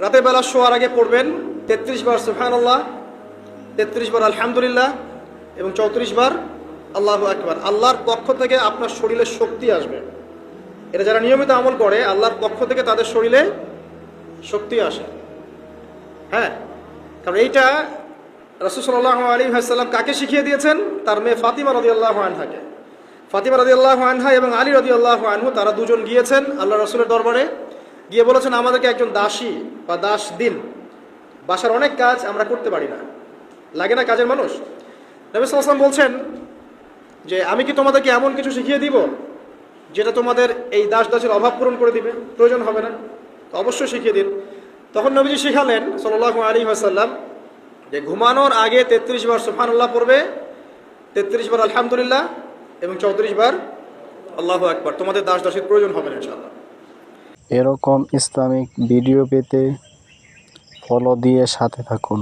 রাতের বেলা শোয়ার আগে পড়বেন 33 বার সুবহানাল্লাহ, 33 বার আলহামদুলিল্লাহ এবং 34 বার আল্লাহু আকবার। আল্লাহর পক্ষ থেকে আপনার শরীরে শক্তি আসবে। এটা যারা নিয়মিত আমল করে আল্লাহর পক্ষ থেকে তাদের শরীরে শক্তি আসে। হ্যাঁ, কারণ এইটা রাসূল সাল্লাল্লাহু আলাইহি ওয়াসাল্লাম কাকে শিখিয়ে দিয়েছেন? তার মেয়ে ফাতিমা রাদিয়াল্লাহু আনহাকে। ফাতিমা রাদিয়াল্লাহু আনহা এবং আলী রাদিয়াল্লাহু আনহু তারা দুজন গিয়েছেন আল্লাহ রাসূলের দরবারে, গিয়ে বলেছেন আমাদেরকে একজন দাসী বা দাস দিন, বাসার অনেক কাজ আমরা করতে পারি না, লাগে না কাজের মানুষ। নবী সাল্লাল্লাহু আলাইহি ওয়াসাল্লাম বলছেন যে আমি কি তোমাদেরকে এমন কিছু শিখিয়ে দিব যেটা তোমাদের এই দাস দাসের অভাব পূরণ করে দিবে, প্রয়োজন হবে না? তো অবশ্যই শিখিয়ে দিন। তখন নবীজি শিখালেন সাল্লাল্লাহু আলাইহি ওয়াসাল্লাম যে ঘুমানোর আগে 33 বার সুবহানাল্লাহ পড়বে, 33 বার আলহামদুলিল্লাহ এবং 34 বার আল্লাহু আকবার। তোমাদের দাস দাসীর প্রয়োজন হবে না ইনশাআল্লাহ। এরকম ইসলামিক ভিডিও পেতে ফলো দিয়ে সাথে থাকুন।